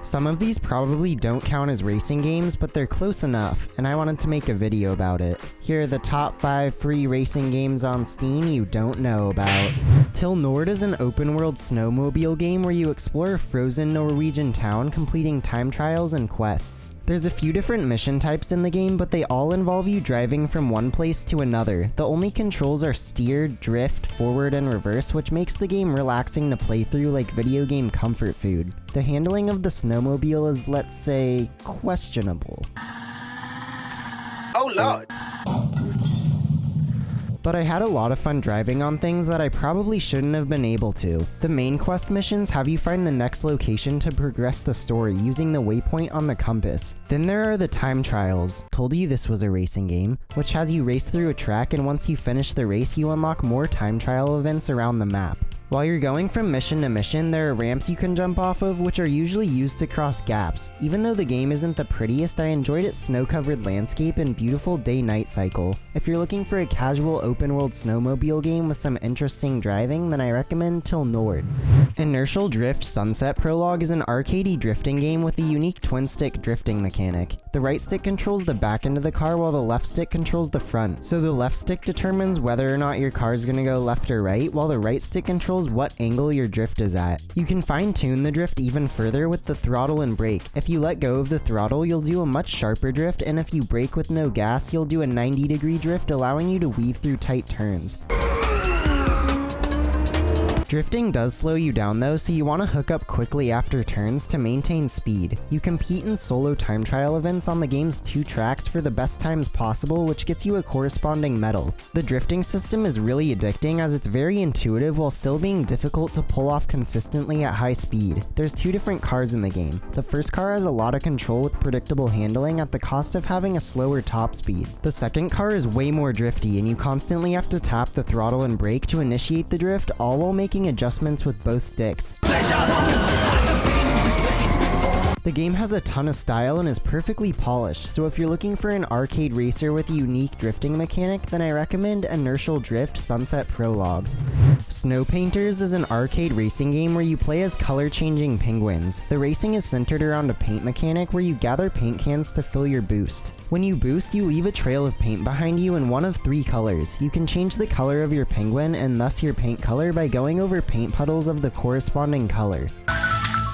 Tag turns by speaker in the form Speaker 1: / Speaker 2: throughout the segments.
Speaker 1: Some of these probably don't count as racing games, but they're close enough, and I wanted to make a video about it. Here are the top 5 free racing games on Steam you don't know about. Til Nord is an open-world snowmobile game where you explore a frozen Norwegian town completing time trials and quests. There's a few different mission types in the game, but they all involve you driving from one place to another. The only controls are steer, drift, forward, and reverse, which makes the game relaxing to play through like video game comfort food. The handling of the snowmobile is, let's say, questionable.
Speaker 2: Oh lord!
Speaker 1: But I had a lot of fun driving on things that I probably shouldn't have been able to. The main quest missions have you find the next location to progress the story using the waypoint on the compass. Then there are the time trials. Told you this was a racing game, which has you race through a track, and once you finish the race you unlock more time trial events around the map. While you're going from mission to mission, there are ramps you can jump off of, which are usually used to cross gaps. Even though the game isn't the prettiest, I enjoyed its snow-covered landscape and beautiful day-night cycle. If you're looking for a casual open-world snowmobile game with some interesting driving, then I recommend Til Nord. Inertial Drift Sunset Prologue is an arcadey drifting game with a unique twin-stick drifting mechanic. The right stick controls the back end of the car while the left stick controls the front. So the left stick determines whether or not your car is going to go left or right, while the right stick controls what angle your drift is at. You can fine-tune the drift even further with the throttle and brake. If you let go of the throttle, you'll do a much sharper drift, and if you brake with no gas, you'll do a 90-degree drift, allowing you to weave through tight turns. Drifting does slow you down though, so you want to hook up quickly after turns to maintain speed. You compete in solo time trial events on the game's 2 tracks for the best times possible, which gets you a corresponding medal. The drifting system is really addicting as it's very intuitive while still being difficult to pull off consistently at high speed. There's 2 different cars in the game. The first car has a lot of control with predictable handling at the cost of having a slower top speed. The second car is way more drifty, and you constantly have to tap the throttle and brake to initiate the drift, all while making adjustments with both sticks. The game has a ton of style and is perfectly polished, so if you're looking for an arcade racer with a unique drifting mechanic, then I recommend Inertial Drift Sunset Prologue. Snow Painters is an arcade racing game where you play as color-changing penguins. The racing is centered around a paint mechanic where you gather paint cans to fill your boost. When you boost, you leave a trail of paint behind you in one of 3 colors. You can change the color of your penguin and thus your paint color by going over paint puddles of the corresponding color.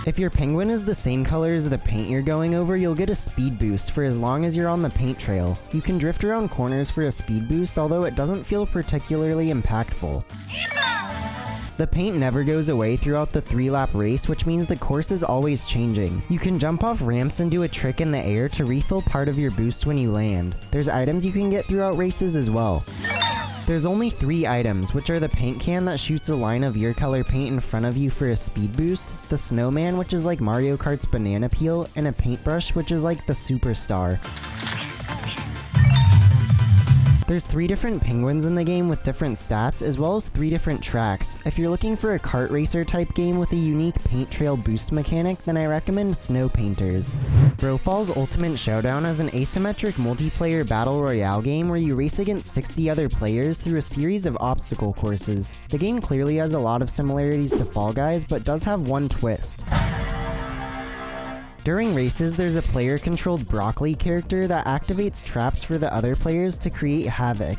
Speaker 1: If your penguin is the same color as the paint you're going over, you'll get a speed boost for as long as you're on the paint trail. You can drift around corners for a speed boost, although it doesn't feel particularly impactful. The paint never goes away throughout the 3-lap race, which means the course is always changing. You can jump off ramps and do a trick in the air to refill part of your boost when you land. There's items you can get throughout races as well. There's only 3 items, which are the paint can that shoots a line of your color paint in front of you for a speed boost, the snowman, which is like Mario Kart's banana peel, and a paintbrush, which is like the superstar. There's 3 different penguins in the game with different stats, as well as 3 different tracks. If you're looking for a kart racer type game with a unique paint trail boost mechanic, then I recommend Snow Painters. Brofall's Ultimate Showdown is an asymmetric multiplayer battle royale game where you race against 60 other players through a series of obstacle courses. The game clearly has a lot of similarities to Fall Guys, but does have one twist. During races, there's a player-controlled broccoli character that activates traps for the other players to create havoc.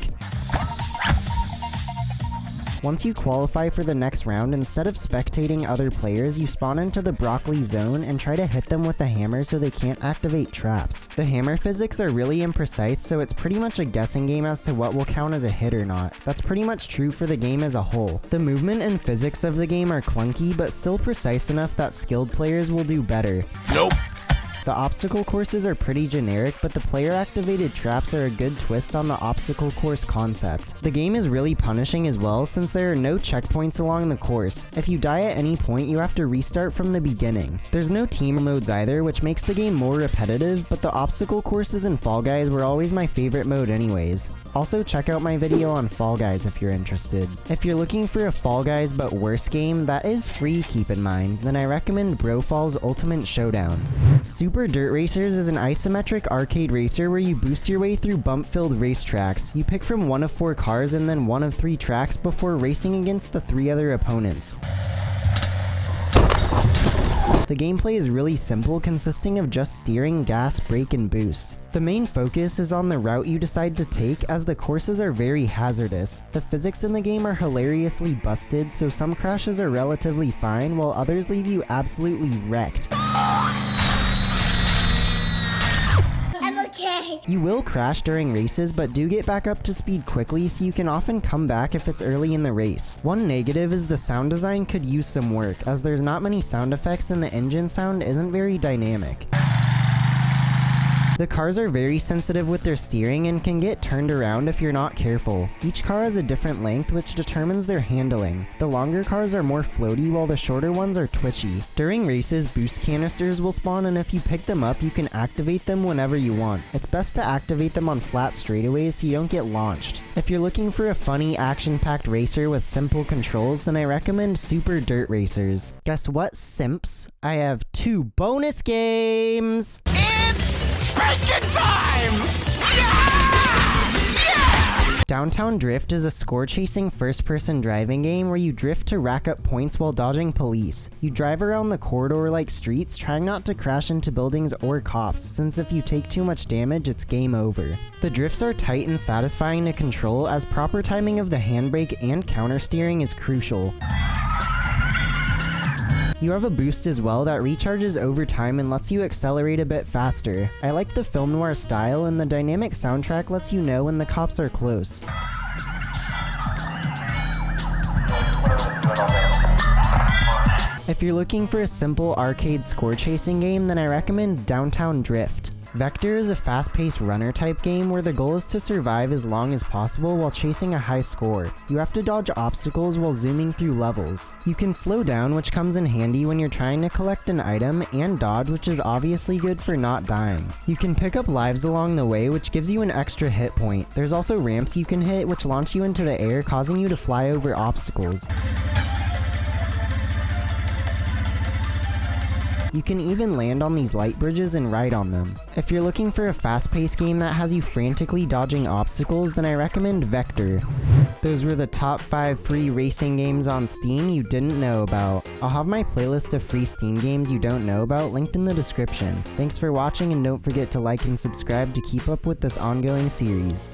Speaker 1: Once you qualify for the next round, instead of spectating other players, you spawn into the broccoli zone and try to hit them with a hammer so they can't activate traps. The hammer physics are really imprecise, so it's pretty much a guessing game as to what will count as a hit or not. That's pretty much true for the game as a whole. The movement and physics of the game are clunky, but still precise enough that skilled players will do better.
Speaker 2: Nope.
Speaker 1: The obstacle courses are pretty generic, but the player-activated traps are a good twist on the obstacle course concept. The game is really punishing as well, since there are no checkpoints along the course. If you die at any point, you have to restart from the beginning. There's no team modes either, which makes the game more repetitive, but the obstacle courses in Fall Guys were always my favorite mode anyways. Also, check out my video on Fall Guys if you're interested. If you're looking for a Fall Guys but worse game that is free, keep in mind, then I recommend Brofall's Ultimate Showdown. Super Dirt Racers is an isometric arcade racer where you boost your way through bump-filled racetracks. You pick from one of 4 cars and then one of 3 tracks before racing against the 3 other opponents. The gameplay is really simple, consisting of just steering, gas, brake, and boost. The main focus is on the route you decide to take, as the courses are very hazardous. The physics in the game are hilariously busted, so some crashes are relatively fine, while others leave you absolutely wrecked.
Speaker 2: Okay.
Speaker 1: You will crash during races, but do get back up to speed quickly, so you can often come back if it's early in the race. One negative is the sound design could use some work, as there's not many sound effects and the engine sound isn't very dynamic. The cars are very sensitive with their steering and can get turned around if you're not careful. Each car has a different length, which determines their handling. The longer cars are more floaty, while the shorter ones are twitchy. During races, boost canisters will spawn, and if you pick them up, you can activate them whenever you want. It's best to activate them on flat straightaways so you don't get launched. If you're looking for a funny, action-packed racer with simple controls, then I recommend Super Dirt Racers. Guess what, simps? I have 2 bonus games!
Speaker 3: Bacon time! Yeah! Yeah!
Speaker 1: Downtown Drift is a score-chasing first-person driving game where you drift to rack up points while dodging police. You drive around the corridor-like streets, trying not to crash into buildings or cops, since if you take too much damage, it's game over. The drifts are tight and satisfying to control, as proper timing of the handbrake and counter-steering is crucial. You have a boost as well that recharges over time and lets you accelerate a bit faster. I like the film noir style, and the dynamic soundtrack lets you know when the cops are close. If you're looking for a simple arcade score chasing game, then I recommend Downtown Drift. Vector is a fast-paced runner-type game where the goal is to survive as long as possible while chasing a high score. You have to dodge obstacles while zooming through levels. You can slow down, which comes in handy when you're trying to collect an item, and dodge, which is obviously good for not dying. You can pick up lives along the way, which gives you an extra hit point. There's also ramps you can hit, which launch you into the air, causing you to fly over obstacles. You can even land on these light bridges and ride on them. If you're looking for a fast-paced game that has you frantically dodging obstacles, then I recommend Vector. Those were the top 5 free racing games on Steam you didn't know about. I'll have my playlist of free Steam games you don't know about linked in the description. Thanks for watching, and don't forget to like and subscribe to keep up with this ongoing series.